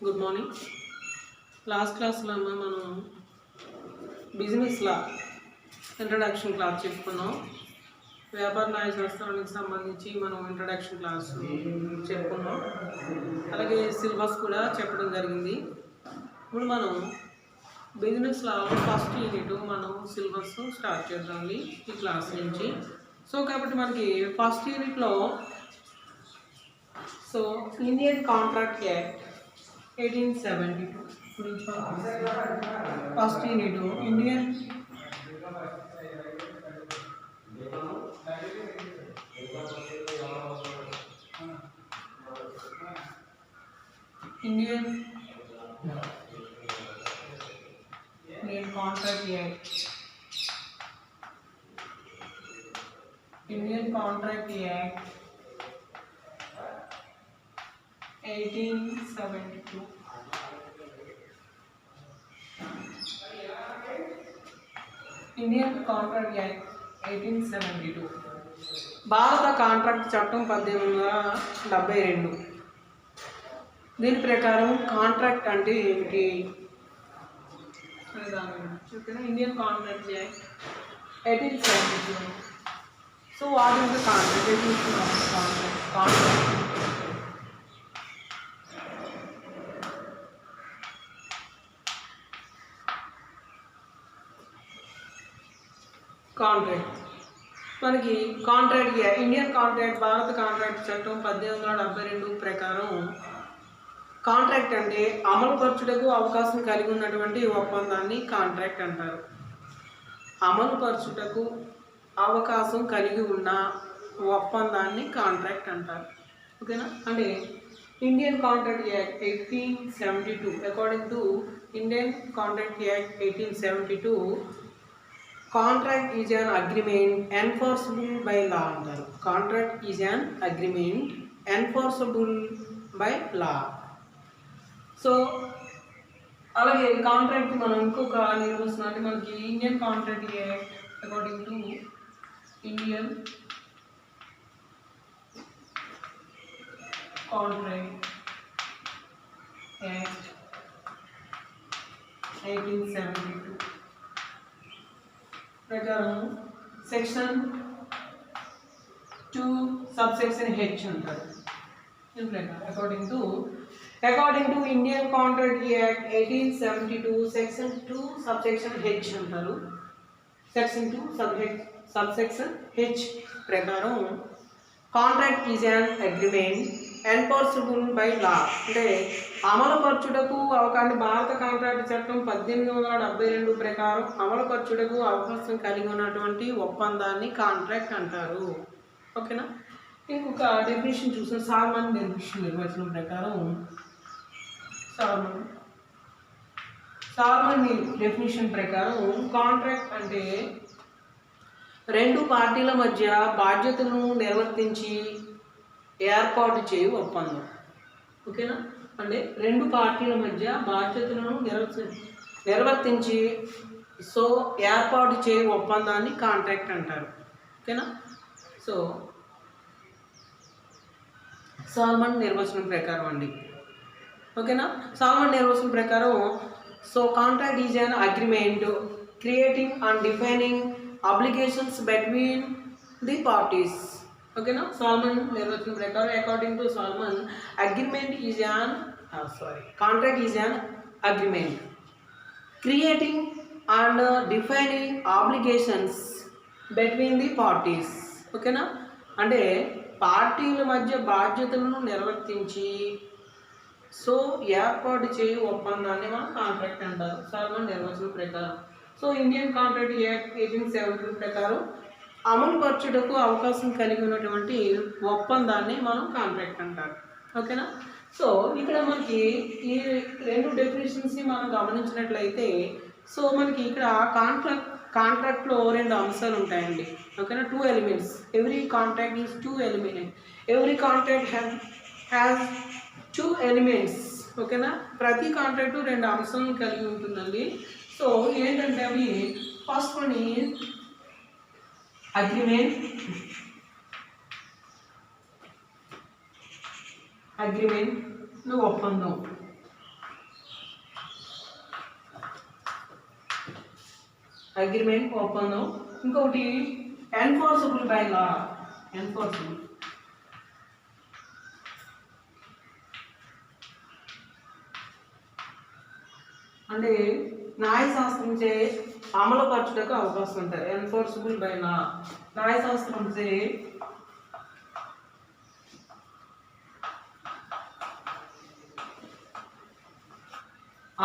Good morning. Last క్లాస్లో మనం business లా introduction class చెప్పుకున్నాం. వ్యాపార న్యాయశాస్త్రానికి సంబంధించి మనం ఇంట్రడక్షన్ క్లాస్ చెప్పుకున్నాం. అలాగే సిలబస్ కూడా చెప్పడం జరిగింది. ఇప్పుడు మనం బిజినెస్ లా ఫస్ట్ యూనిట్ మనం సిలబస్ స్టార్ట్ చేద్దామండి ఈ క్లాస్ నుంచి. సో కాబట్టి మనకి ఫస్ట్ యూనిట్లో ఇండియన్ కాంట్రాక్ట్ యాక్ట్ 1872 గురించి first unit Indian contract act 1872 Indian contract act 1872 భారత కాంట్రాక్ట్ చట్టం 1872. దీని ప్రకారం కాంట్రాక్ట్ అంటే ఏమిటి? Indian contract act 1872. So what is the contract? Definition of contract. Contract మనకి కాంట్రాక్ట్ ఇండియన్ కాంట్రాక్ట్ భారత కాంట్రాక్ట్ చట్టం 1872 ప్రకారం కాంట్రాక్ట్ అంటే అమలుపరచుటకు అవకాశం కలిగి ఉన్నటువంటి ఒప్పందాన్ని కాంట్రాక్ట్ అంటారు. అమలుపరచుటకు అవకాశం కలిగి ఉన్న ఒప్పందాన్ని కాంట్రాక్ట్ అంటారు. ఓకేనా? అంటే Indian contract act 1872 according to Indian contract act 1872 contract is an agreement enforceable by law అంటారు. Contract is an agreement enforceable by law. So అలాగే కాంట్రాక్ట్ మనం ఇంకొక నిర్వచనం అంటే మనకి Indian contract act according to Indian contract act 1872 ప్రకారం section 2 subsection H అంటారు. దీని ప్రకారం according to Indian contract act 1872 section 2 subsection H అంటారు. సెక్షన్ 2 సబ్సెక్షన్ హెచ్ ప్రకారం contract is an agreement enforceable by లా అంటే అమలుపరచుటకు అవకాశం భారత కాంట్రాక్ట్ చట్టం 1872 ప్రకారం అమలుపరచుటకు అవకాశం కలిగి ఉన్నటువంటి ఒప్పందాన్ని కాంట్రాక్ట్ అంటారు. ఓకేనా? ఇంకొక డెఫినేషన్ చూసిన సాల్మన్ నిర్వచనం ప్రకారం సాల్మన్ డెఫినేషన్ ప్రకారం కాంట్రాక్ట్ అంటే రెండు పార్టీల మధ్య బాధ్యతలను నిర్వర్తించి ఏర్పాటు చేయు ఒప్పందం. ఓకేనా? అంటే రెండు పార్టీల మధ్య బాధ్యతలను నిర్వర్తించి ఏర్పాటు చేయు ఒప్పందాన్ని కాంట్రాక్ట్ అంటారు. ఓకేనా? సో సాల్మన్ నిర్వచనం ప్రకారం అండి. ఓకేనా? సాల్మన్ నిర్వచనం ప్రకారం contract is an agreement creating and defining obligations between the parties. ఓకేనా? సాల్మన్ నిర్వచనం ప్రకారం according to Salmond contract is an agreement creating and defining obligations between the parties. ఓకేనా? అంటే పార్టీల మధ్య బాధ్యతలను నిర్వర్తించి ఏర్పాటు చేయు ఒప్పందాన్ని మనం కాంట్రాక్ట్ అంటారు సాల్మన్ నిర్వచనం ప్రకారం. ఇండియన్ కాంట్రాక్ట్ యాక్ట్ 1872 ప్రకారం అమలుపరచుటకు అవకాశం కలిగి ఉన్నటువంటి ఒప్పందాన్ని మనం కాంట్రాక్ట్ అంటారు. ఓకేనా? ఇక్కడ మనకి ఈ రెండు డెఫినేషన్స్ని మనం గమనించినట్లయితే మనకి ఇక్కడ కాంట్రాక్ట్లో రెండు అంశాలు ఉంటాయండి. ఓకేనా? 2 elements. Every contract is 2 element. Every contract has 2 elements. ఓకేనా? ప్రతి కాంట్రాక్టు 2 అంశాలను కలిగి ఉంటుందండి. ఏంటంటే అవి ఫస్ట్ వన్ అగ్రిమెంట్ ఒప్పందం. అగ్రిమెంట్ ఒప్పందం. ఇంకొకటి ఎన్ఫోర్సబుల్ బై లా. ఎన్ఫోర్సబుల్ అంటే న్యాయశాస్త్రంచే అమలుపరచుటకు అవకాశం ఉంటుంది. ఎన్ఫోర్సబుల్ బై లా, న్యాయశాస్త్రంచే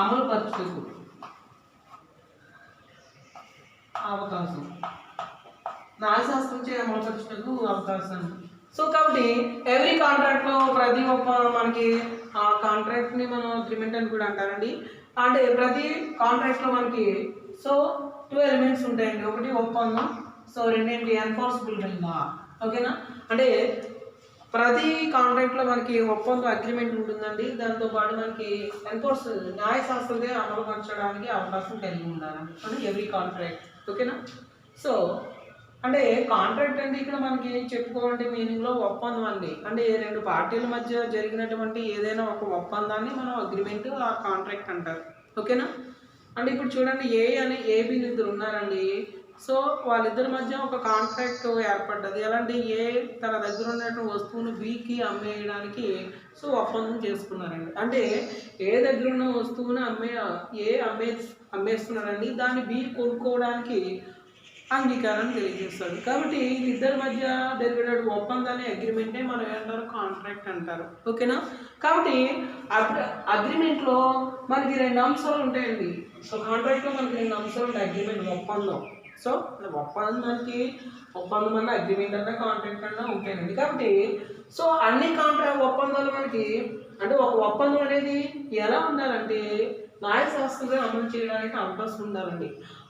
అమలుపరచుటకు అవకాశం, న్యాయశాస్త్రంచే అమలుపరచుటకు అవకాశం. సో కాబట్టి ఎవ్రీ కాంట్రాక్ట్లో ప్రతి ఒక్క మనకి ఆ కాంట్రాక్ట్ని మనం అగ్రిమెంట్ అని కూడా అంటారండి. అంటే ప్రతి కాంట్రాక్ట్లో మనకి సో 2 ఎలిమెంట్స్ ఉంటాయండి. ఒకటి ఒప్పందం, సో రెండేంటి ఎన్ఫోర్సబుల్ బై లా. ఓకేనా, అంటే ప్రతి కాంట్రాక్ట్లో మనకి ఒప్పందం అగ్రిమెంట్ ఉంటుందండి. దాంతోపాటు మనకి ఎన్ఫోర్స్ న్యాయశాస్త్రంగా అమలుపరచడానికి అవకాశం కలిగి ఉండాలండి, అంటే ఎవ్రీ కాంట్రాక్ట్. ఓకేనా, సో అంటే కాంట్రాక్ట్ అంటే ఇక్కడ మనకి చెప్పుకోవాలంటే మీనింగ్లో ఒప్పందం అండి. అంటే 2 పార్టీల మధ్య జరిగినటువంటి ఏదైనా ఒక ఒప్పందాన్ని మనం అగ్రిమెంట్ ఆ కాంట్రాక్ట్ అంటారు. ఓకేనా, అంటే ఇప్పుడు చూడండి ఏబీలు ఇద్దరు ఉన్నారండి. సో వాళ్ళిద్దరి మధ్య ఒక కాంట్రాక్ట్ ఏర్పడ్డది. ఎలాంటి ఏ తన దగ్గర ఉన్నటువంటి వస్తువును బికి అమ్మేయడానికి సో ఒప్పందం చేసుకున్నారండి. అంటే ఏ దగ్గర ఉన్న వస్తువును అమ్మేస్తున్నారండి, దాన్ని బి కొనుక్కోవడానికి అంగీకారాన్ని తెలియజేస్తాడు. కాబట్టి ఇద్దరి మధ్య జరిగే ఒప్పందాన్ని అగ్రిమెంటే మనం ఏమంటారు, కాంట్రాక్ట్ అంటారు. ఓకేనా, కాబట్టి అగ్రిమెంట్లో మనకి 2 అంశాలు ఉంటాయండి. సో కాంట్రాక్ట్లో మనకి 2 అంశాలు ఉంటాయి. అగ్రిమెంట్ ఒప్పందం. సో ఒప్పందం అన్న అగ్రిమెంట్ అన్న కాంట్రాక్ట్ అన్న ఉంటాయండి. కాబట్టి సో అన్ని కాంట్రాక్ట్ ఒప్పందాలు మనకి అంటే ఒక ఒప్పందం అనేది ఎలా ఉండాలంటే న్యాయశాస్త్రంగా అమలు చేయడానికి అవకాశం ఉండాలండి.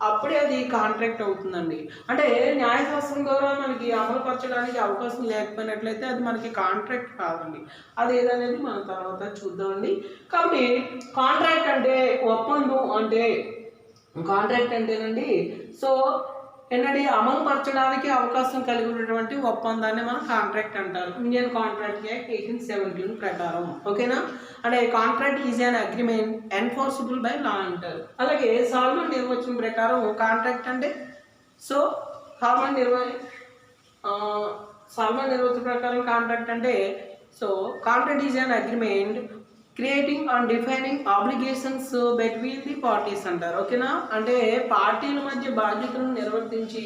అప్పుడే అది కాంట్రాక్ట్ అవుతుందండి. అంటే న్యాయశాస్త్రం ద్వారా మనకి అమలుపరచడానికి అవకాశం లేకపోయినట్లయితే అది మనకి కాంట్రాక్ట్ కాదండి. అది ఏదనేది మనం తర్వాత చూద్దామండి. కాబట్టి కాంట్రాక్ట్ అంటే ఒప్పందం అంటే కాంట్రాక్ట్ అంటేనండి సో ఏంటంటే అమలుపరచడానికి అవకాశం కలిగి ఉన్నటువంటి ఒప్పందాన్ని మనం కాంట్రాక్ట్ అంటారు. ఇండియన్ కాంట్రాక్ట్ యాక్ట్ 1817 ప్రకారం. ఓకేనా, అంటే contract is an agreement enforceable by law అంటారు. అలాగే సాల్మన్ నిర్వచనం ప్రకారం కాంట్రాక్ట్ అంటే సో సాల్మన్ నిర్వచనం ప్రకారం కాంట్రాక్ట్ అంటే so contract is an agreement creating and defining obligations between the parties అంటారు. ఓకేనా, అంటే పార్టీల మధ్య బాధ్యతలను నిర్వర్తించి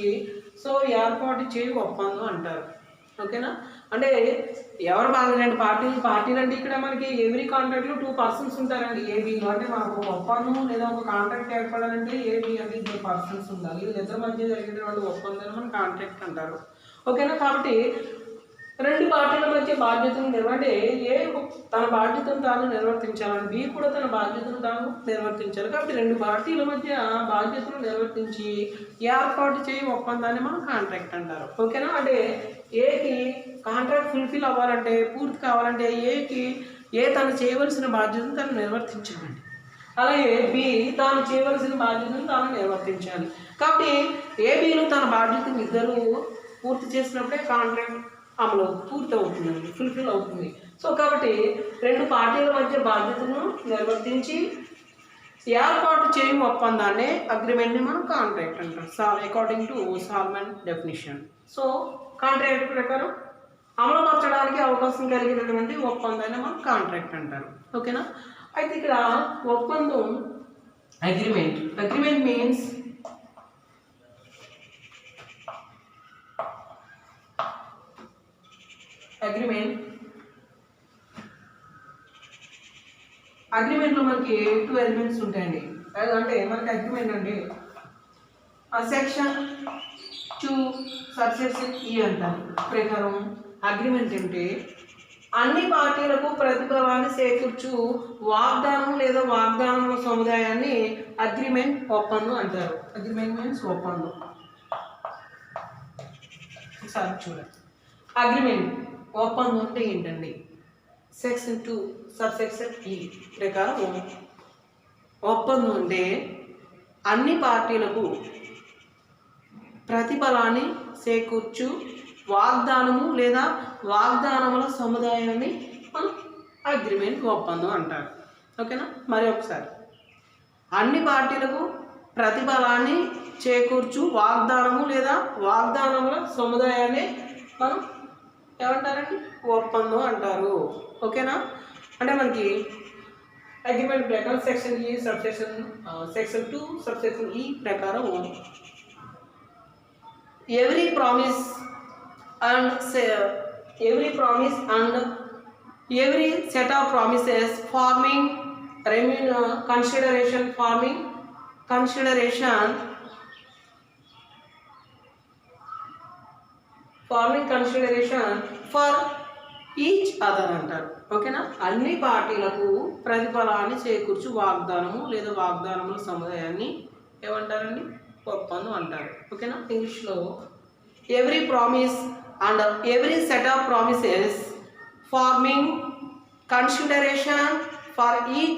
సో ఏర్పాటు చేయ ఒప్పందం అంటారు. ఓకేనా, అంటే ఎవరు బాధ్యత పార్టీలు అంటే ఇక్కడ మనకి ఎవ్రీ కాంట్రాక్ట్లో 2 పర్సన్స్ ఉంటారండి. ఏబీలో అంటే మనకు ఒక ఒప్పందం లేదా ఒక కాంట్రాక్ట్ ఏర్పడాలంటే ఏబీ అంటే 2 పర్సన్స్ ఉండాలి. వీళ్ళిద్దరి మధ్య జరిగినటువంటి ఒప్పందాన్ని మనం కాంట్రాక్ట్ అంటారు. ఓకేనా, కాబట్టి 2 పార్టీల మధ్య బాధ్యతలు అంటే ఏ తన బాధ్యతను తాను నిర్వర్తించాలని బి కూడా తన బాధ్యతను తాను నిర్వర్తించాలి. కాబట్టి 2 పార్టీల మధ్య బాధ్యతలు నిర్వర్తించి ఏర్పాటు చేయ ఒప్పందాన్ని మనం కాంట్రాక్ట్ అంటారు. ఓకేనా, అంటే ఏకి కాంట్రాక్ట్ ఫుల్ఫిల్ అవ్వాలంటే పూర్తి కావాలంటే ఏ తను చేయవలసిన బాధ్యతను తను నిర్వర్తించాలండి. అలాగే బి తాను చేయవలసిన బాధ్యతను తాను నిర్వర్తించాలి. కాబట్టి ఏబీలు తన బాధ్యతను ఇద్దరు పూర్తి చేసినప్పుడే కాంట్రాక్ట్ అమలు పూర్తి అవుతుందండి, ఫుల్ఫిల్ అవుతుంది. సో కాబట్టి 2 పార్టీల మధ్య బాధ్యతను నిర్వర్తించి ఏర్పాటు చేయని ఒప్పందాన్ని అగ్రిమెంట్ని మనం కాంట్రాక్ట్ అంటాం according to Salmond definition. So contract ప్రకారం అమలుపరచడానికి అవకాశం కలిగినటువంటి ఒప్పందాన్ని మనం కాంట్రాక్ట్ అంటారు. ఓకేనా, అయితే ఇక్కడ ఒప్పందం అగ్రిమెంట్ మీన్స్ అగ్రిమెంట్లో మనకి 2 ఎలిమెంట్స్ ఉంటాయండి. అంటే మనకి అగ్రిమెంట్ అండి సెక్షన్ 2 సబ్సెక్షన్ E అంటారు ప్రకారం అగ్రిమెంట్ అంటే అన్ని పార్టీలకు ప్రతిఫలాన్ని సేకూర్చు వాగ్దానం లేదా వాగ్దానముల సముదాయాన్ని అగ్రిమెంట్ ఒప్పందం అంటారు. అగ్రిమెంట్ మీన్స్ ఒప్పందం. ఒకసారి చూడండి, అగ్రిమెంట్ ఒప్పందం అంటే ఏంటండి? సెక్షన్ 2 సబ్సెక్షన్ E ప్రకారం ఒప్పందం అంటే అన్ని పార్టీలకు ప్రతిఫలాన్ని చేకూర్చు వాగ్దానము లేదా వాగ్దానముల సముదాయాన్ని మనం అగ్రిమెంట్ ఒప్పందం అంటారు. ఓకేనా, మరి ఒకసారి అన్ని పార్టీలకు ప్రతిఫలాన్ని చేకూర్చు వాగ్దానము లేదా వాగ్దానముల సముదాయాన్ని మనం ఏమంటారండి ఒప్పందం అంటారు. ఓకేనా? అంటే మనకి అగ్రిమెంట్ ప్రకారం సెక్షన్ ఈ సెక్షన్ 2 సబ్సెక్షన్ ఈ ప్రకారం every promise and every set of promises forming consideration for each other అంటారు. ఓకేనా? అన్ని పార్టీలకు ప్రతిఫలాన్ని చేకూర్చు వాగ్దానము లేదా వాగ్దానముల సముదాయాన్ని ఏమంటారండి ఒప్పందం అంటారు. ఓకేనా? ఇంగ్లీష్లో every promise and every set of promises farming consideration for each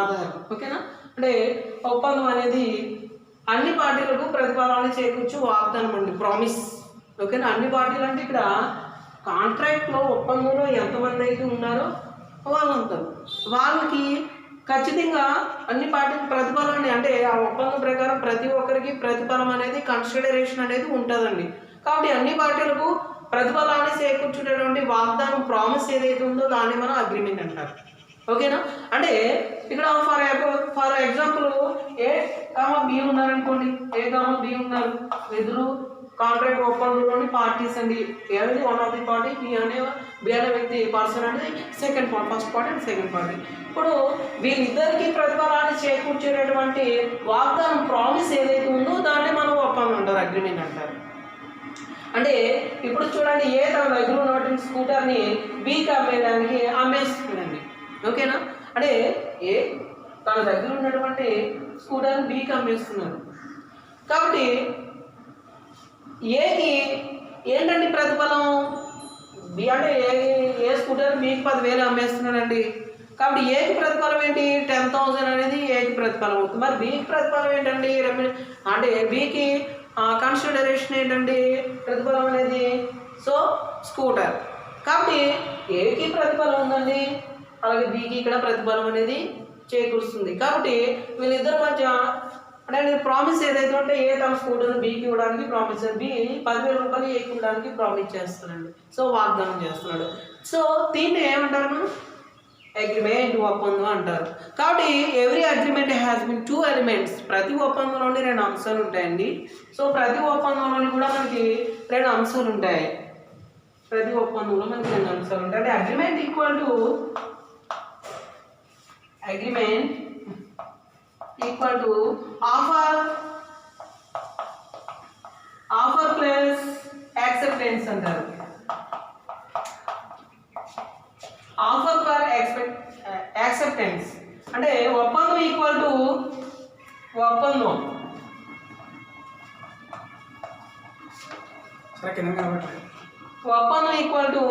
other ఓకేనా? అంటే ఒప్పందం అనేది అన్ని పార్టీలకు ప్రతిఫలాన్ని చేకూర్చు వాగ్దానం అండి, ప్రామిస్. ఓకేనా? అన్ని పార్టీలు అంటే ఇక్కడ కాంట్రాక్ట్లో ఒప్పందంలో ఎంతమంది అయితే ఉన్నారో వాళ్ళకి ఖచ్చితంగా అన్ని పార్టీకి ప్రతిఫలాన్ని అంటే ఆ ఒప్పందం ప్రకారం ప్రతి ఒక్కరికి ప్రతిఫలం అనేది కన్సిడరేషన్ అనేది ఉంటుందండి. కాబట్టి అన్ని పార్టీలకు ప్రతిఫలాన్ని చేకూర్చునేటువంటి వాగ్దానం ప్రామిస్ ఏదైతే ఉందో దాన్ని మనం అగ్రిమెంట్ అంటారు. ఓకేనా? అంటే ఇక్కడ for example A comma B ఉన్నారనుకోండి, ఏ కామ బి ఉన్నారు, ఇద్దరు కాంట్రాక్ట్ ఒప్పందంలోని పార్టీస్ అండి. ఏది one of the party B అనే వ్యక్తి పర్సన్ అనేది second party, first party and second party. ఇప్పుడు వీళ్ళిద్దరికి ప్రతిఫలాన్ని చేకూర్చేటటువంటి వాగ్దానం ప్రామిస్ ఏదైతే ఉందో దాన్ని మనం ఒప్పందం అంటారు, అగ్రిమెంట్ అంటారు. అంటే ఇప్పుడు చూడండి, ఏ తన దగ్గర ఉన్నటువంటి స్కూటర్ని బీకి అమ్మేదానికి అమ్మేస్తుందండి. ఓకేనా? అంటే ఏ తన దగ్గర ఉన్నటువంటి స్కూటర్ని బీకి అమ్మేస్తున్నారు. కాబట్టి ఏకి ఏంటండి ప్రతిఫలం? బి అంటే ఏ స్కూటర్ బీకి 10,000 అమ్మేస్తున్నాడండి. కాబట్టి ఏకి ప్రతిఫలం ఏంటి? 10,000 అనేది ఏకి ప్రతిఫలం అవుతుంది. మరి బీకి ప్రతిఫలం ఏంటండి? అంటే బీకి కన్సిడరేషన్ ఏంటండి ప్రతిఫలం అనేది? So scooter. కాబట్టి ఏకి ప్రతిఫలం ఉందండి, అలాగే బీకి ఇక్కడ ప్రతిఫలం అనేది చేకూరుస్తుంది. కాబట్టి వీళ్ళిద్దరి మధ్య అంటే ప్రామిస్ ఏదైతే ఉంటే ఏ తన స్కూటర్ బీకి ఇవ్వడానికి ప్రామిస్, బి 10,000 రూపాయలు ఏకి ఇవ్వడానికి ప్రామిస్ చేస్తున్నాడు. సో వాగ్దానం చేస్తున్నాడు. సో దీన్ని ఏమంటారు మనం? అగ్రిమెంట్, ఒప్పందం అంటారు. కాబట్టి every agreement has been 2 elements. ప్రతి ఒప్పందంలోని 2 అంశాలు ఉంటాయండి. సో ప్రతి ఒప్పందంలోని కూడా మనకి 2 అంశాలు ఉంటాయి. ప్రతి ఒప్పందంలో మనకి 2 అంశాలు ఉంటాయి. అంటే agreement equal to offer plus acceptance అంటారు. ఆఫర్ ఫర్ యాక్సెప్టెన్స్ అంటే ఒప్పందం ఈక్వల్ టు ఒప్పందం ఈక్వల్ టు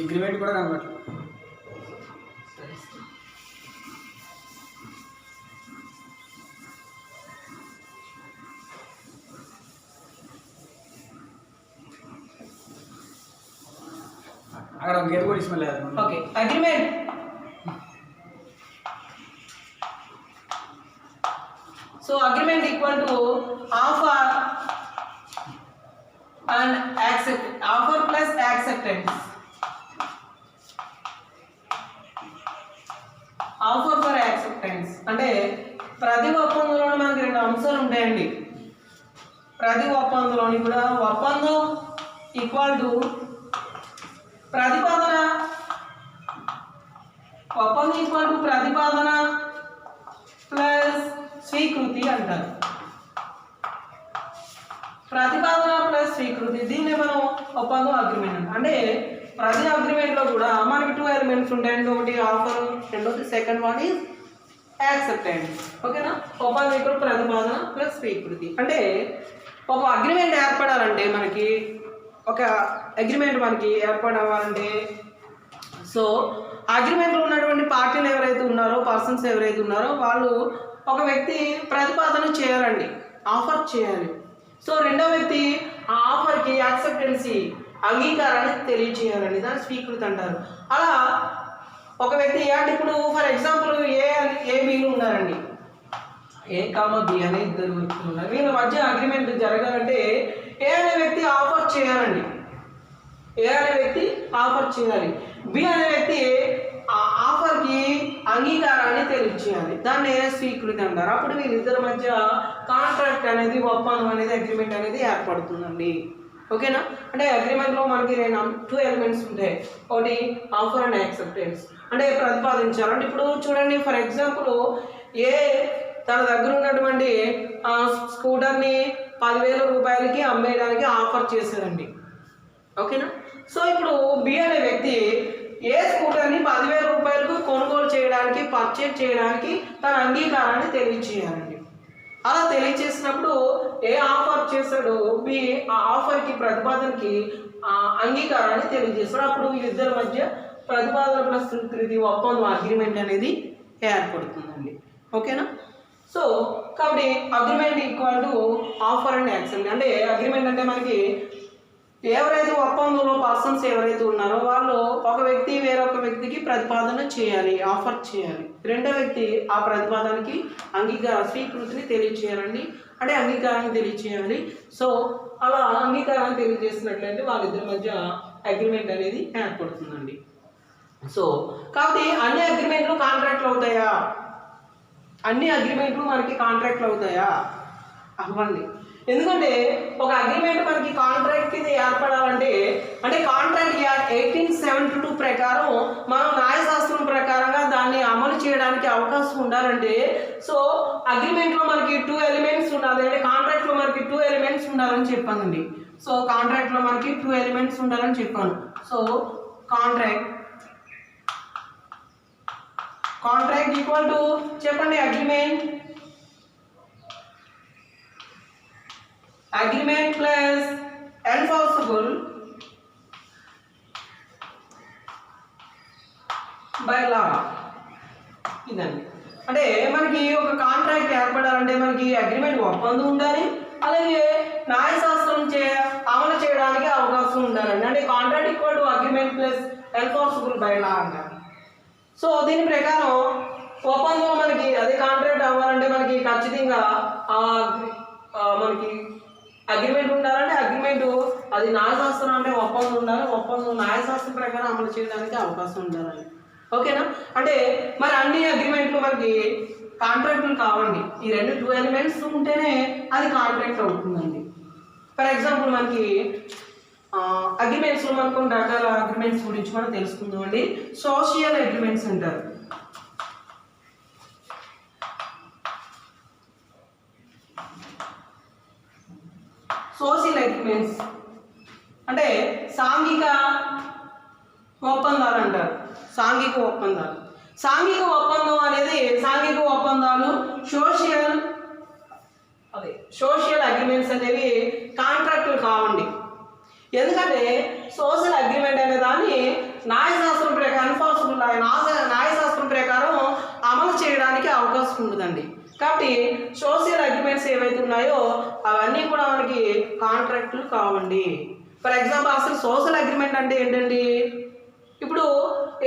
అగ్రిమెంట్ కూడా కనబడలేదు. అక్కడ గేర్ కూడా ఇస్మలేదు. Okay, agreement so agreement equal to offer and offer plus acceptance. Offer for acceptance అంటే ప్రతి ఒప్పందంలోనే మనకి 2 అంశాలు ఉంటాయండి. ప్రతి ఒప్పందంలోని కూడా ఒప్పందం ఈక్వల్ టు ప్రతిపాదన, ఒప్పందం ఈక్వల్ టు ప్రతిపాదన ప్లస్ స్వీకృతి అంటారు. ప్రతిపాదన ప్లస్ స్వీకృతి, దీన్ని మనం ఒప్పందం అగ్రిమెంట్ అంటాం. అంటే ప్రతి అగ్రిమెంట్లో కూడా మనకి 2 ఎలిమెంట్స్ ఉంటాయండి. ఒకటి ఆఫర్, రెండోది సెకండ్ వన్ ఈజ్ యాక్సెప్టెన్స్. ఓకేనా? ఒప్పందం ఈక్వల్ ప్రతిపాదన ప్లస్ స్వీకృతి. అంటే ఒక అగ్రిమెంట్ ఏర్పడాలంటే మనకి ఏర్పడవాలంటే సో అగ్రిమెంట్లో ఉన్నటువంటి పార్టీలు ఎవరైతే ఉన్నారో, పర్సన్స్ ఎవరైతే ఉన్నారో వాళ్ళు ఒక వ్యక్తి ప్రతిపాదన చేయాలండి, ఆఫర్ చేయాలి. సో రెండో వ్యక్తి ఆ ఆఫర్కి యాక్సెప్టెన్సీ అంగీకారాన్ని తెలియచేయాలండి, దాన్ని స్వీకృతి అంటారు. అలా ఒక వ్యక్తి అంటే ఇప్పుడు ఫర్ ఎగ్జాంపుల్ ఏ బిలు ఉన్నారండి, ఏ కామ బి అనే ఇద్దరు వ్యక్తులు ఉన్నారు. వీళ్ళ మధ్య అగ్రిమెంట్ జరగాలంటే ఏ అనే వ్యక్తి ఆఫర్ చేయాలండి, ఏ అనే వ్యక్తి ఆఫర్ చేయాలి, బి అనే వ్యక్తి ఆ ఆఫర్కి అంగీకారాన్ని తెలియచేయాలి, దాన్ని స్వీకృతి అంటారు. అప్పుడు వీళ్ళిద్దరి మధ్య కాంట్రాక్ట్ అనేది, ఒప్పందం అనేది, అగ్రిమెంట్ అనేది ఏర్పడుతుందండి. ఓకేనా? అంటే అగ్రిమెంట్లో మనకి 2 ఎలిమెంట్స్ ఉంటాయి. ఒకటి ఆఫర్ అండ్ యాక్సెప్టెన్స్, అంటే ప్రతిపాదించాలంటే ఇప్పుడు చూడండి, ఫర్ ఎగ్జాంపుల్ ఏ తన దగ్గర ఉన్నటువంటి స్కూటర్ని 10,000 రూపాయలకి అమ్మేయడానికి ఆఫర్ చేశారండి. ఓకేనా? సో ఇప్పుడు బి అనే వ్యక్తి ఏ స్కూటర్ని 10,000 రూపాయలకు కొనుగోలు చేయడానికి, పర్చేజ్ చేయడానికి తన అంగీకారాన్ని తెలియచేయాలండి. అలా తెలియచేసినప్పుడు ఏ ఆఫర్ చేశాడో బి ఆ ఆఫర్కి, ప్రతిపాదనకి అంగీకారాన్ని తెలియజేస్తాడు. అప్పుడు వీళ్ళిద్దరి మధ్య ప్రతిపాదన ప్లస్ స్వీకృతి, ఒప్పందం, అగ్రిమెంట్ అనేది ఏర్పడుతుందండి. ఓకేనా? సో కాబట్టి agreement equal to offer and accept. అంటే అగ్రిమెంట్ అంటే మనకి ఎవరైతే ఒప్పందంలో పర్సన్స్ ఎవరైతే ఉన్నారో వాళ్ళు ఒక వ్యక్తి వేరొక వ్యక్తికి ప్రతిపాదన చేయాలి, ఆఫర్ చేయాలి. రెండో వ్యక్తి ఆ ప్రతిపాదనకి స్వీకృతిని తెలియచేయాలండి, అంటే అంగీకారాన్ని తెలియచేయాలి. సో అలా అంగీకారాన్ని తెలియజేసినట్లయితే వాళ్ళిద్దరి మధ్య అగ్రిమెంట్ అనేది ఏర్పడుతుందండి. సో కాబట్టి అన్ని అగ్రిమెంట్లు కాంట్రాక్ట్లు అవుతాయా? అన్ని అగ్రిమెంట్లు మనకి కాంట్రాక్ట్లు అవుతాయా? అవ్వండి. ఎందుకంటే ఒక అగ్రిమెంట్ మనకి కాంట్రాక్ట్ కింద ఏర్పడాలంటే, అంటే కాంట్రాక్ట్ యాక్ట్ 1872 ప్రకారం మనం న్యాయశాస్త్రం ప్రకారంగా దాన్ని అమలు చేయడానికి అవకాశం ఉండాలంటే, సో అగ్రిమెంట్లో మనకి 2 ఎలిమెంట్స్ ఉండాలి, అంటే కాంట్రాక్ట్లో మనకి 2 ఎలిమెంట్స్ ఉండాలని చెప్పానండి. సో కాంట్రాక్ట్లో మనకి 2 ఎలిమెంట్స్ ఉండాలని చెప్పాను. సో కాంట్రాక్ట్ ఈక్వల్ టు చెప్పండి అగ్రిమెంట్ ప్లస్ ఎన్ఫోర్సబుల్ బై లా. ఇదండి. అంటే మనకి ఒక కాంట్రాక్ట్ ఏర్పడాలంటే మనకి అగ్రిమెంట్ ఒప్పందం ఉండాలి, అలాగే న్యాయశాస్త్రం అమలు చేయడానికి అవకాశం ఉండాలండి. అంటే contract equal to agreement plus enforceable by law అంటారు. సో దీని ప్రకారం ఒప్పందం మనకి అదే కాంట్రాక్ట్ అవ్వాలంటే మనకి ఖచ్చితంగా మనకి అగ్రిమెంట్ ఉండాలంటే అగ్రిమెంట్ అది న్యాయశాస్త్రం అంటే ఒప్పందం ఉండాలి, ఒప్పందం న్యాయశాస్త్రం ప్రకారం అమలు చేయడానికి అవకాశం ఉండాలండి. ఓకేనా? అంటే మరి అన్ని అగ్రిమెంట్లు మనకి కాంట్రాక్టులు కావండి, ఈ 2 ఎలిమెంట్స్ ఉంటేనే అది కాంట్రాక్ట్ అవుతుందండి. ఫర్ ఎగ్జాంపుల్ మనకి అగ్రిమెంట్స్లో మనకు కొన్ని రకాల అగ్రిమెంట్స్ గురించి మనం తెలుసుకుందాం అండి. సోషల్ అగ్రిమెంట్స్ అంటారు. సోషల్ అగ్రిమెంట్స్ అంటే సాంఘిక ఒప్పందాలు అంటారు. సాంఘిక ఒప్పందం అనేది సాంఘిక ఒప్పందాలు సోషల్ అగ్రిమెంట్స్ అనేవి కాంట్రాక్టులు కావండి. ఎందుకంటే సోషల్ అగ్రిమెంట్ అనే దాన్ని న్యాయశాస్త్రం ప్రకారం న్యాయశాస్త్రం ప్రకారం అమలు చేయడానికి అవకాశం ఉంటుందండి. కాబట్టి సోషల్ అగ్రిమెంట్స్ ఏవైతే ఉన్నాయో అవన్నీ కూడా మనకి కాంట్రాక్టులు కావండి. ఫర్ ఎగ్జాంపుల్ అసలు సోషల్ అగ్రిమెంట్ అంటే ఏంటండి? ఇప్పుడు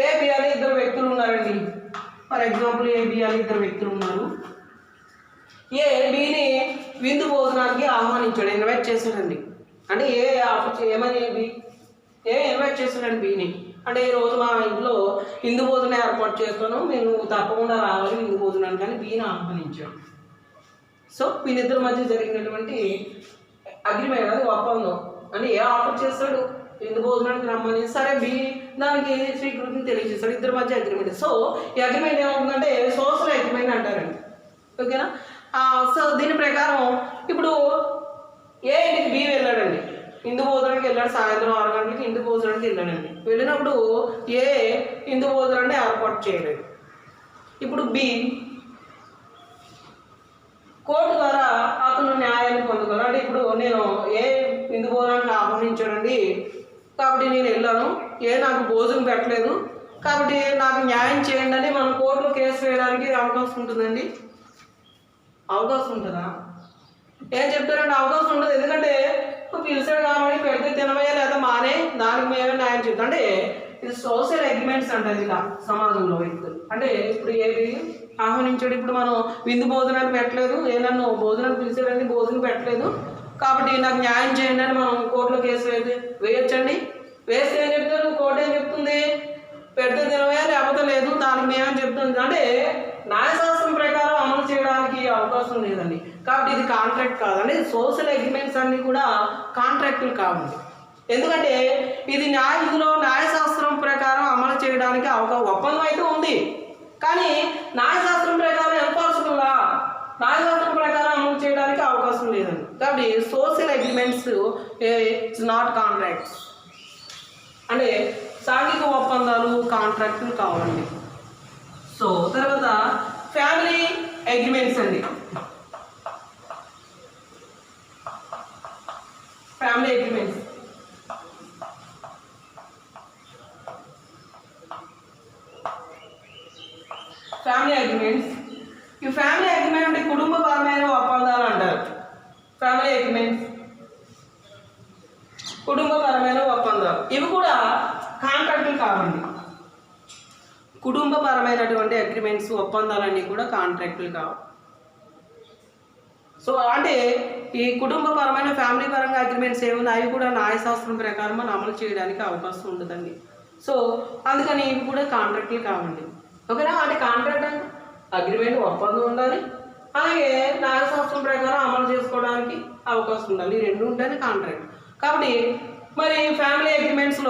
ఏ బి అని 2 వ్యక్తులు ఉన్నారండి. ఫర్ ఎగ్జాంపుల్ ఏ బి అని 2 వ్యక్తులు ఉన్నారు. ఏ బిని విందు భోజనానికి ఆహ్వానించాడు, ఇన్వైట్ చేశాడండి. అంటే ఇన్వైట్ చేశాడండి బిని. అంటే ఈరోజు మా ఇంట్లో విందు భోజనం ఏర్పాటు చేస్తాను, మీరు తప్పకుండా రావాలి విందు భోజనానికి అని బిని ఆహ్వానించాడు. సో వీళ్ళిద్దరి మధ్య జరిగినటువంటి అగ్రిమెంట్ అది ఒప్పందం. అంటే ఏ ఆఫర్ చేస్తాడు, విందు భోజనానికి రమ్మని, సరే బి దానికి స్వీకృతిని తెలియజేస్తాడు, ఇద్దరి మధ్య అగ్రిమెంట్. సో ఈ అగ్రిమెంట్ ఏమవుతుందంటే సోషల్ అగ్రిమెంట్ అంటారండి. ఓకేనా? సో దీని ప్రకారం ఇప్పుడు ఏ ఇంటికి బి వెళ్ళాడండి, విందు భోజనానికి వెళ్ళాడు, సాయంత్రం 6 గంటలకి విందు భోజనానికి వెళ్ళాడండి. వెళ్ళినప్పుడు ఏ విందు భోజనాన్ని ఏర్పాటు చేయలేదు. ఇప్పుడు బి కోర్టు ద్వారా అతను న్యాయాన్ని పొందుకోవాలి. అంటే ఇప్పుడు నేను ఏ విందు భోజనానికి ఆహ్వానించాడండి, కాబట్టి నేను వెళ్ళాను, నాకు భోజనం పెట్టలేదు, కాబట్టి నాకు న్యాయం చేయండి అని మనం కోర్టులో కేసు వేయడానికి అవకాశం ఉంటుందండి. అవకాశం ఉంటుందా? ఏం చెప్తారంటే అవకాశం ఉండదు. ఎందుకంటే పిలిచాడు కాబట్టి పెడితే తినవయ్యా లేదా మానే దానికి మేమే న్యాయం చెప్తాం. అంటే ఇది సోషల్ అగ్రిమెంట్స్ అంటారు ఇలా సమాజంలో వ్యక్తులు. అంటే ఇప్పుడు ఏది ఆహ్వానించాడు, ఇప్పుడు మనం విందు భోజనాలు పెట్టలేదు, నన్ను భోజనాలు పిలిచాడని భోజనం పెట్టలేదు కాబట్టి నాకు న్యాయం చేయండి అని మనం కోర్టులో కేసు వేయొచ్చండి. వేస్తే ఏం చెప్తారు, కోర్టు ఏం చెప్తుంది, పెడితే తినవయ్యా లేకపోతే లేదు దానికి మేమేం చెప్తుంది. అంటే న్యాయశాస్త్రం ప్రకారం అమలు చేయడానికి అవకాశం లేదండి. కాబట్టి ఇది కాంట్రాక్ట్ కాదండి. సోషల్ అగ్రిమెంట్స్ అన్నీ కూడా కాంట్రాక్టులు కావండి. ఎందుకంటే ఇందులో న్యాయశాస్త్రం ప్రకారం అమలు చేయడానికి ఒప్పందం అయితే ఉంది, కానీ న్యాయశాస్త్రం ప్రకారం ఎంపాసిబుల్లా న్యాయశాస్త్రం ప్రకారం అమలు చేయడానికి అవకాశం లేదండి. కాబట్టి social agreements it's not contracts. అంటే సాంఘిక ఒప్పందాలు కాంట్రాక్టులు కావండి. సో తర్వాత ఫ్యామిలీ అగ్రిమెంట్స్ అండి. ఫ్యామిలీ అగ్రిమెంట్స్ ఈ ఫ్యామిలీ అగ్రిమెంట్ అంటే కుటుంబపరమైన ఒప్పందాలు అంటారు. ఫ్యామిలీ అగ్రిమెంట్స్ కుటుంబపరమైన ఒప్పందాలు, ఇవి కూడా కాంట్రాక్టులు కావండి. కుటుంబపరమైనటువంటి అగ్రిమెంట్స్ ఒప్పందాలన్నీ కూడా కాంట్రాక్టులు కావు. సో అంటే ఈ కుటుంబపరమైన ఫ్యామిలీ పరంగా అగ్రిమెంట్స్ ఏమున్నా అవి కూడా న్యాయశాస్త్రం ప్రకారం మనం అమలు చేయడానికి అవకాశం ఉండదండి. సో అందుకని ఇవి కూడా కాంట్రాక్టులు కావండి. ఓకేనా? అంటే కాంట్రాక్ట్ అంటే అగ్రిమెంట్ ఒప్పందం ఉండాలి, అలాగే న్యాయశాస్త్రం ప్రకారం అమలు చేసుకోవడానికి అవకాశం ఉండాలి. ఈ రెండు ఉంటేనే కాంట్రాక్ట్. కాబట్టి మరి ఫ్యామిలీ అగ్రిమెంట్స్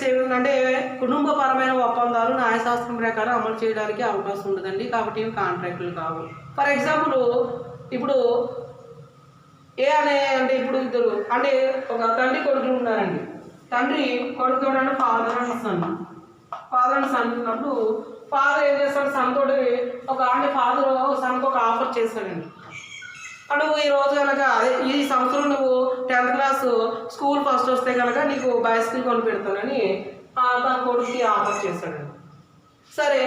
ఏమిటంటే కుటుంబపరమైన ఒప్పందాలు న్యాయశాస్త్రం ప్రకారం అమలు చేయడానికి అవకాశం ఉండదండి. కాబట్టి ఇవి కాంట్రాక్టులు కావు. ఫర్ ఎగ్జాంపుల్ ఇప్పుడు అంటే ఇప్పుడు ఇద్దరు అంటే ఒక తండ్రి కొడుకులు ఉన్నారండి. తండ్రి కొడుకు అంటే ఫాదర్ అండ్ సన్ ఉన్నప్పుడు ఫాదర్ ఏం చేస్తాడు, సన్ తోటి ఫాదర్ సన్కి ఒక ఆఫర్ చేస్తాడండి. నువ్వు ఈ రోజు కనుక ఈ సంవత్సరం నువ్వు 10th క్లాస్ స్కూల్ ఫస్ట్ వస్తే కనుక నీకు బైసికల్ కొని పెడతానని తన కొడుకుకి ఆఫర్ చేశాడండి. సరే,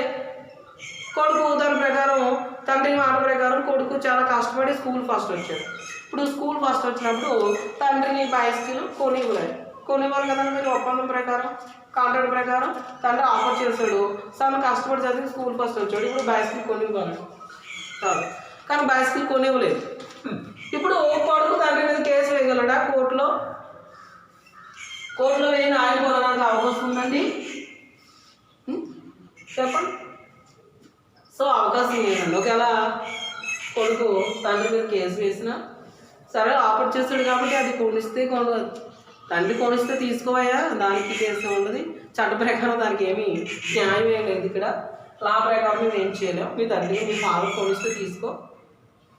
కొడుకు దాని ప్రకారం తండ్రి మాట ప్రకారం కొడుకు చాలా కష్టపడి స్కూల్ ఫస్ట్ వచ్చాడు. ఇప్పుడు స్కూల్ ఫస్ట్ వచ్చినప్పుడు తండ్రిని బైసికల్ కొనివ్వాలి కదండి. మీరు ఒప్పందం ప్రకారం కాంట్రాక్ట్ ప్రకారం తండ్రి ఆఫర్ చేశాడు, తను కష్టపడి చదివి స్కూల్ ఫస్ట్ వచ్చాడు, ఇప్పుడు బైసికల్ కొనివ్వాలి కాదు, కానీ బైసికల్ కొనివ్వలేదు. ఇప్పుడు కొడుకు తండ్రి మీద కేసు వేయగలడా కోర్టులో వేయి న్యాయం పొందడానికి అవకాశం ఉందండి? చెప్పండి. సో అవకాశం లేదండి. ఒకవేళ కొడుకు తండ్రి మీద కేసు వేసినా సరే ఆఫర్ చేస్తాడు కాబట్టి అది తండ్రి కొనిస్తే తీసుకోవయ్యా, దానికి కేసు ఉండదు. చట్ట ప్రకారం దానికి ఏమీ న్యాయం ఏం లేదు. ఇక్కడ లా ప్రకారం మేము ఏం చేయలేము. మీ తండ్రి మీ ఫాదర్ కొనిస్తే తీసుకో,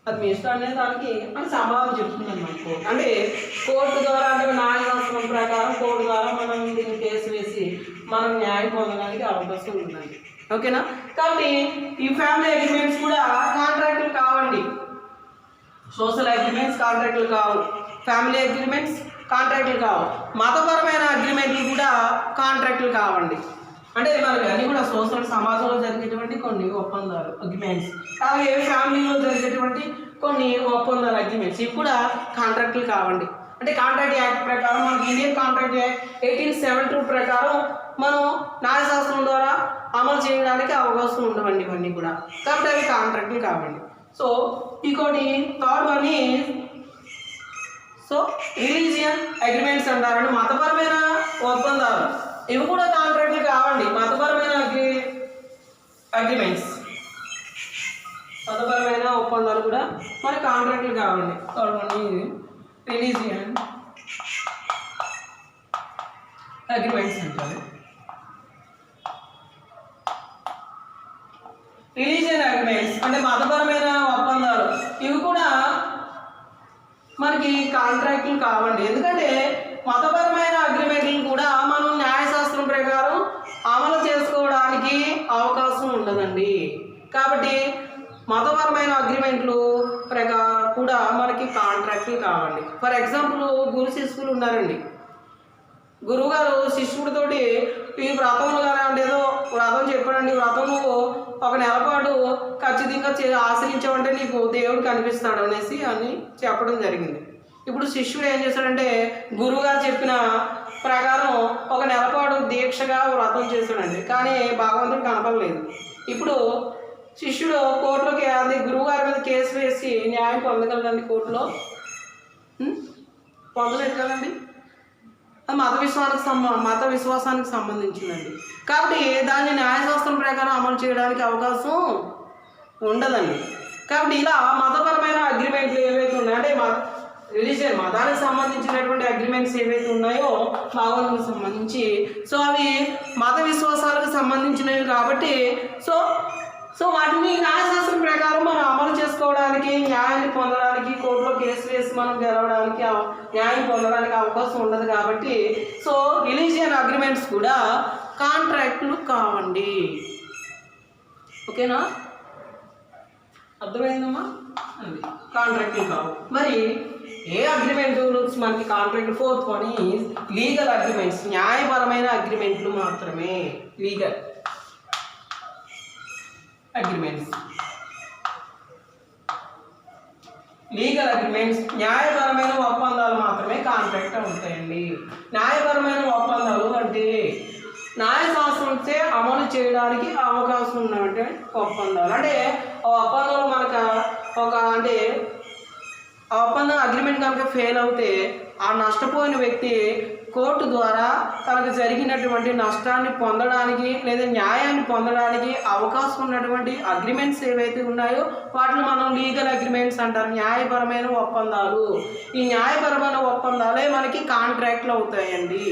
అది మీ ఇష్టం అనేది దానికి అని సమాధానం చెప్తుంది అన్నమాట కోర్టు. అంటే కోర్టు ద్వారా అంటే న్యాయశాస్త్రం ప్రకారం కోర్టు ద్వారా మనం దీన్ని కేసు వేసి మనం న్యాయం పొందడానికి అవకాశం ఉందండి. ఓకేనా? కాబట్టి ఈ ఫ్యామిలీ అగ్రిమెంట్స్ కూడా కాంట్రాక్టులు కావండి. సోషల్ అగ్రిమెంట్స్ కాంట్రాక్టులు కావు, ఫ్యామిలీ అగ్రిమెంట్స్ కాంట్రాక్టులు కావు, మతపరమైన అగ్రిమెంట్లు కూడా కాంట్రాక్టులు కావండి. అంటే మనకి అన్నీ కూడా సోషల్ సమాజంలో జరిగేటువంటి కొన్ని ఒప్పందాలు అగ్రిమెంట్స్, అలాగే ఫ్యామిలీలో జరిగేటువంటి కొన్ని ఒప్పందాలు అగ్రిమెంట్స్, ఇవి కూడా కాంట్రాక్టులు కావండి. అంటే కాంట్రాక్ట్ యాక్ట్ ప్రకారం మనకి ఇండియన్ కాంట్రాక్ట్ యాక్ట్ 1872 ప్రకారం మనం న్యాయశాస్త్రం ద్వారా అమలు చేయడానికి అవకాశం ఉండవండి ఇవన్నీ కూడా. కాబట్టి అవి కాంట్రాక్టులు కావండి. సో ఇంకోటి third one so religion agreements అంటారండి. మతపరమైన ఒప్పందాలు, ఇవి కూడా కాంట్రాక్టులు కావండి. మతపరమైన అగ్రిమెంట్స్, మతపరమైన ఒప్పందాలు కూడా మరి కాంట్రాక్టులు కావండి. థర్డ్ వన్ రిలీజియన్ అగ్రిమెంట్స్ అంటారు. రిలీజియన్ అగ్రిమెంట్స్ అంటే మతపరమైన ఒప్పందాలు, ఇవి కూడా మనకి కాంట్రాక్టులు కావండి. ఎందుకంటే మతపరమైన అగ్రిమెంట్లు కూడా మనం న్యాయశాస్త్రం ప్రకారం అమలు చేసుకోవడానికి అవకాశం ఉండదండి. కాబట్టి మతపరమైన అగ్రిమెంట్లు కూడా మనకి కాంట్రాక్టులు కావండి. ఫర్ ఎగ్జాంపుల్ గురు శిష్యులు ఉన్నారండి. గురువుగారు శిష్యుడితోటి ఈ వ్రతములు కానీ అంటే ఏదో వ్రతం చెప్పాడండి, వ్రతం నువ్వు ఒక నెల పాటు ఖచ్చితంగా ఆశ్రయించావంటే నీకు దేవుడు కనిపిస్తాడు అనేసి అని చెప్పడం జరిగింది. ఇప్పుడు శిష్యుడు ఏం చేశాడంటే గురువుగారు చెప్పిన ప్రకారం ఒక నెలపాటు దీక్షగా వ్రతం చేశాడండి, కానీ భగవంతుడు కనపడలేదు. ఇప్పుడు శిష్యుడు కోర్టులోకి అది గురువుగారి మీద కేసు వేసి న్యాయం పొందగలదండి కోర్టులో? పొందలేదు కదండి. అది మత విశ్వాసానికి సంబంధించిందండి. కాబట్టి దాన్ని న్యాయశాస్త్రం ప్రకారం అమలు చేయడానికి అవకాశం ఉండదండి. కాబట్టి ఇలా మతపరమైన అగ్రిమెంట్లు ఏవైతే ఉన్నాయో అంటే రిలీజియన్ మతానికి సంబంధించినటువంటి అగ్రిమెంట్స్ ఏవైతే ఉన్నాయో భగవంతునికి సంబంధించి, సో అవి మత విశ్వాసాలకు సంబంధించినవి కాబట్టి సో వాటిని న్యాయశాస్త్రం ప్రకారం మనం అమలు చేసుకోవడానికి, న్యాయాన్ని పొందడానికి, కోర్టులో కేసు వేసి మనం గెలవడానికి, న్యాయం పొందడానికి అవకాశం ఉండదు. కాబట్టి సో రిలీజియన్ అగ్రిమెంట్స్ కూడా కాంట్రాక్ట్లు కావండి. ఓకేనా? అర్థమైందమ్మా? అది కాంట్రాక్ట్లు కావు. మరి ఏ అగ్రిమెంట్ మనకి contract? Fourth one is legal agreements, న్యాయపరమైన అగ్రిమెంట్లు మాత్రమే. లీగల్ అగ్రిమెంట్స్, లీగల్ అగ్రిమెంట్స్ న్యాయపరమైన ఒప్పందాలు మాత్రమే కాంట్రాక్ట్ అవుతాయండి. న్యాయపరమైన ఒప్పందాలు అంటే న్యాయశాస్త్రంచే అమలు చేయడానికి అవకాశం ఉన్నటువంటి ఒప్పందాలు. అంటే ఆ ఒప్పందంలో మనకు ఆ ఒప్పందం అగ్రిమెంట్ కనుక ఫెయిల్ అవుతే ఆ నష్టపోయిన వ్యక్తి కోర్టు ద్వారా తనకు జరిగినటువంటి నష్టాన్ని పొందడానికి లేదా న్యాయాన్ని పొందడానికి అవకాశం ఉన్నటువంటి అగ్రిమెంట్స్ ఏవైతే ఉన్నాయో వాటిని మనం లీగల్ అగ్రిమెంట్స్ అంటారు, న్యాయపరమైన ఒప్పందాలు. ఈ న్యాయపరమైన ఒప్పందాలే మనకి కాంట్రాక్ట్లు అవుతాయండి.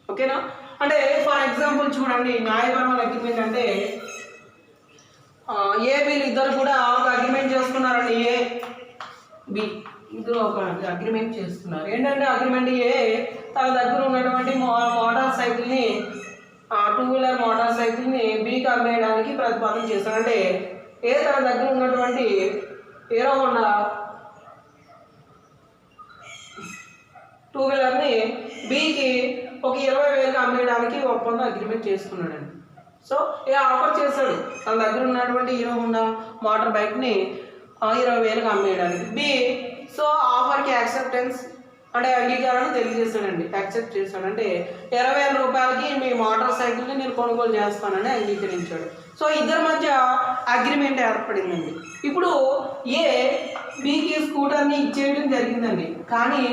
ఓకేనా? అంటే ఫర్ ఎగ్జాంపుల్ చూడండి, న్యాయపరమైన అగ్రిమెంట్ అంటే ఏబీలు ఇద్దరు కూడా ఒక అగ్రిమెంట్ చేసుకున్నారండి. ఏ బి ఇద్దరు ఒక అగ్రిమెంట్ చేస్తున్నారు. ఏంటంటే అగ్రిమెంట్ ఏ తన దగ్గర ఉన్నటువంటి మోటార్ సైకిల్ని, 2 వీలర్ మోటార్ సైకిల్ని బీకి అమ్మేయడానికి ప్రతిపాదన చేస్తాడు. అంటే ఏ తన దగ్గర ఉన్నటువంటి హీరో హోండా 2 వీలర్ని బీకి ఒక 20,000కి అమ్మేయడానికి ఒప్పందం అగ్రిమెంట్ చేసుకున్నాడండి. సో ఏ ఆఫర్ చేశాడు తన దగ్గర ఉన్నటువంటి హీరో హోండా మోటార్ బైక్ని 20,000కి అమ్మేయడానికి. బి సో ఆఫర్కి యాక్సెప్టెన్స్ అంటే అంగీకారాన్ని తెలియజేస్తాడండి, యాక్సెప్ట్ చేస్తాడు. అంటే 20,000 రూపాయలకి మీ మోటార్ సైకిల్ని నేను కొనుగోలు చేస్తానని అంగీకరించాడు. సో ఇద్దరి మధ్య అగ్రిమెంట్ ఏర్పడిందండి. ఇప్పుడు ఏ బికి స్కూటర్ని ఇచ్చేయడం జరిగిందండి, కానీ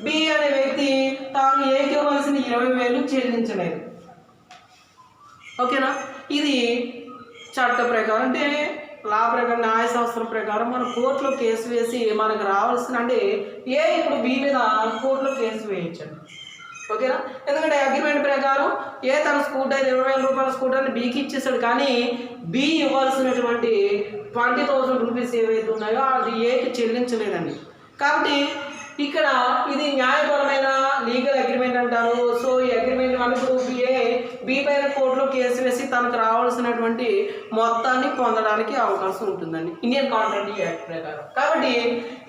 బి అనే వ్యక్తి తాను ఏకి ఇవ్వాల్సిన 20,000 చెల్లించలేదు. ఓకేనా? ఇది చట్ట ప్రకారం అంటే లా ప్రకారం న్యాయశాస్త్రం ప్రకారం మన కోర్టులో కేసు వేసి మనకు రావాల్సిన అంటే ఏ ఇప్పుడు బి మీద కోర్టులో కేసు వేయించండి. ఓకేనా? ఎందుకంటే అగ్రిమెంట్ ప్రకారం ఏ తన స్కూటర్ 20,000 రూపాయల స్కూటర్ని బీకి ఇచ్చేసాడు, కానీ బి ఇవ్వాల్సినటువంటి 20,000 రూపీస్ ఏవైతే ఉన్నాయో అది ఏకి చెల్లించలేదండి. కాబట్టి ఇక్కడ ఇది న్యాయపరమైన లీగల్ అగ్రిమెంట్ అంటారు. సో ఈ అగ్రిమెంట్ మనకు బి పైన కోర్టులో కేసు వేసి తనకు రావాల్సినటువంటి మొత్తాన్ని పొందడానికి అవకాశం ఉంటుందండి ఇండియన్ కాంట్రాక్ట్ యాక్ట్ ప్రకారం. కాబట్టి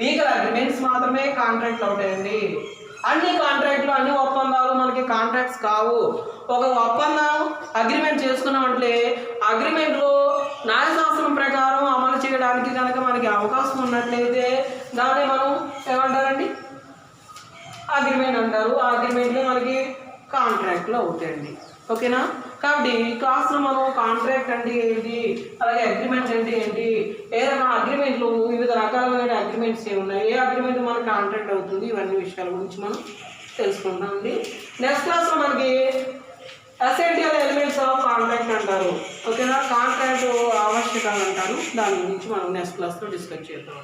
లీగల్ అగ్రిమెంట్స్ మాత్రమే కాంట్రాక్ట్లు అవుతాయండి. అన్ని కాంట్రాక్ట్లు, అన్ని ఒప్పందాలు మనకి కాంట్రాక్ట్స్ కావు. ఒక ఒప్పందం అగ్రిమెంట్ చేసుకున్నామంటే అగ్రిమెంట్లో న్యాయశాస్త్రం ప్రకారం అమలు చేయడానికి కనుక మనకి అవకాశం ఉన్నట్లయితే దాన్ని మనం ఏమంటారండి? అగ్రిమెంట్ అంటారు. ఆ అగ్రిమెంట్లో మనకి కాంట్రాక్ట్లు అవుతాయండి. ఓకేనా? కాబట్టి ఈ క్లాస్లో మనం కాంట్రాక్ట్ అంటే ఏంటి, అలాగే అగ్రిమెంట్ అంటే ఏంటి, ఏదైనా అగ్రిమెంట్లు వివిధ రకాలైన అగ్రిమెంట్స్ ఏమున్నాయి, ఏ అగ్రిమెంట్ మనకు కాంట్రాక్ట్ అవుతుంది, ఇవన్నీ విషయాల గురించి మనం తెలుసుకుంటామండి. నెక్స్ట్ క్లాస్లో మనకి ఎసెన్షియల్ ఎలిమెంట్స్ ఆఫ్ కాంట్రాక్ట్ అంటారు. ఓకేనా? కాంట్రాక్ట్ ఆవశ్యకాలు అంటారు. దాని గురించి మనం నెక్స్ట్ క్లాస్లో డిస్కస్ చేద్దాం.